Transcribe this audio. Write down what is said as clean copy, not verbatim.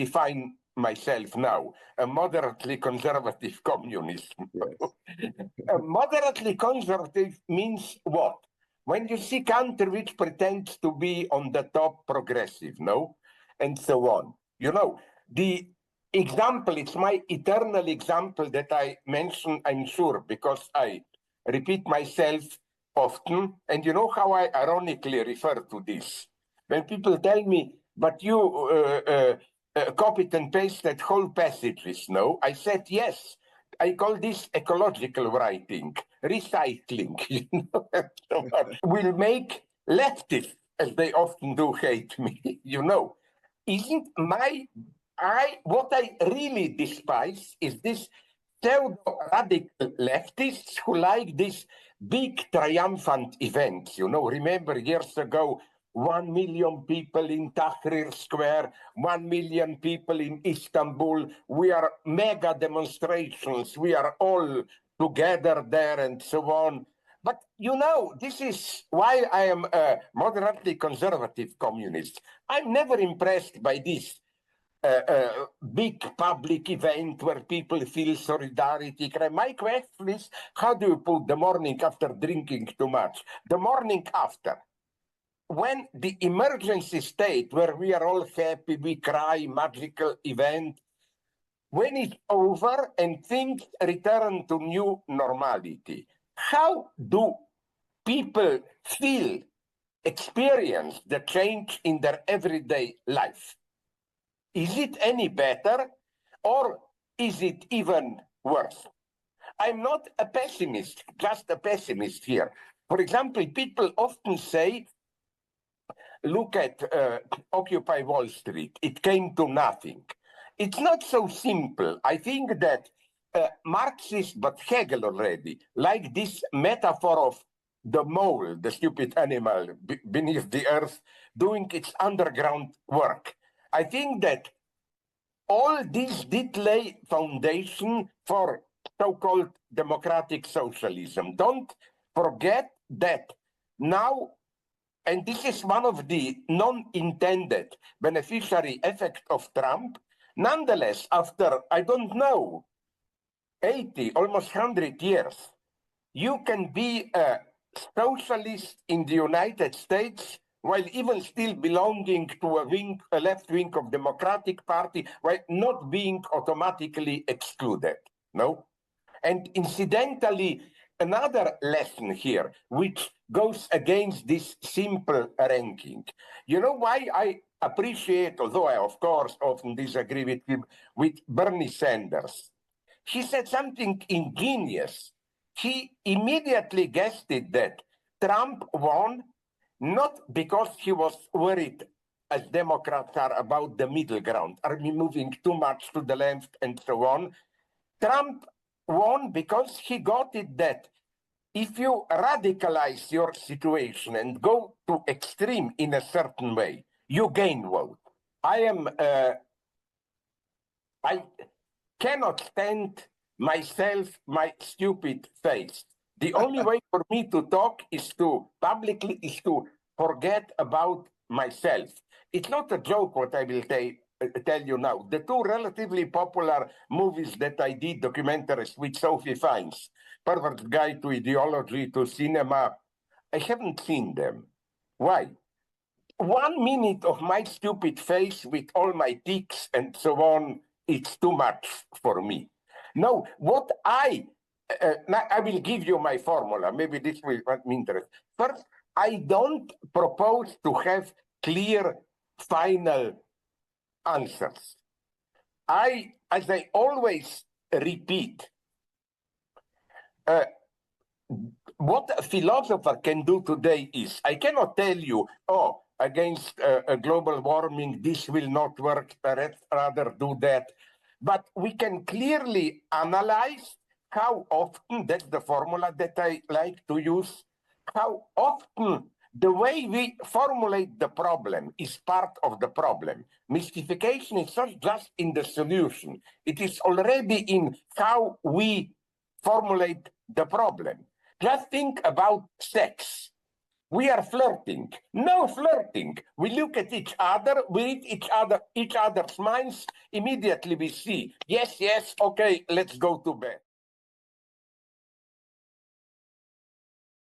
define myself now, a moderately conservative communist. Yes. Moderately conservative means what? When you see country which pretends to be on the top progressive, no? And so on. You know, the example, it's my eternal example that I mention, I'm sure, because I repeat myself often. And you know how I ironically refer to this? When people tell me, but you copied and pasted whole passages, no? I said, yes. I call this ecological writing, recycling. You know? Will make leftists, as they often do, hate me, you know. Isn't what I really despise is this pseudo-radical leftists who like these big triumphant events, you know. Remember years ago, 1 million people in Tahrir Square, 1 million people in Istanbul. We are mega demonstrations. We are all together there and so on. But, you know, this is why I am a moderately conservative communist. I'm never impressed by this big public event where people feel solidarity. My question is, how do you put the morning after drinking too much? The morning after. When the emergency state, where we are all happy, we cry, magical event, when it's over and things return to new normality, how do people feel, experience the change in their everyday life? Is it any better or is it even worse? I'm not a pessimist, just a pessimist here. For example, people often say, look at Occupy Wall Street, it came to nothing. It's not so simple. I think that Marxists, but Hegel already, like this metaphor of the mole, the stupid animal beneath the earth, doing its underground work. I think that all this did lay foundation for so-called democratic socialism. Don't forget that now, and this is one of the non-intended beneficiary effect of Trump, nonetheless, after, I don't know, 80, almost 100 years, you can be a socialist in the United States while even still belonging to a left wing of Democratic Party, while not being automatically excluded, no? And incidentally, another lesson here, which goes against this simple ranking. You know why I appreciate, although I, of course, often disagree with him, with Bernie Sanders? He said something ingenious. He immediately guessed it that Trump won not because he was worried, as Democrats are, about the middle ground, are we moving too much to the left and so on. Trump won because he got it that if you radicalize your situation and go to extreme in a certain way, you gain vote. I cannot stand myself, my stupid face. The only way for me to talk is to publicly forget about myself. It's not a joke what I will tell you now. The two relatively popular movies that I did, documentaries with Sophie Fiennes, Pervert Guide to Ideology, to Cinema, I haven't seen them. Why? 1 minute of my stupid face with all my tics and so on, it's too much for me. No, what now I will give you my formula. Maybe this will me interest. First, I don't propose to have clear, final answers. As I always repeat, what a philosopher can do today is, I cannot tell you, oh, against global warming, this will not work, let's rather do that. But we can clearly analyze how often, that's the formula that I like to use, how often the way we formulate the problem is part of the problem. Mystification is not just in the solution. It is already in how we formulate the problem. Just think about sex. We are flirting. No flirting. We look at each other, we read each other's minds. Immediately we see, yes, yes, okay, let's go to bed.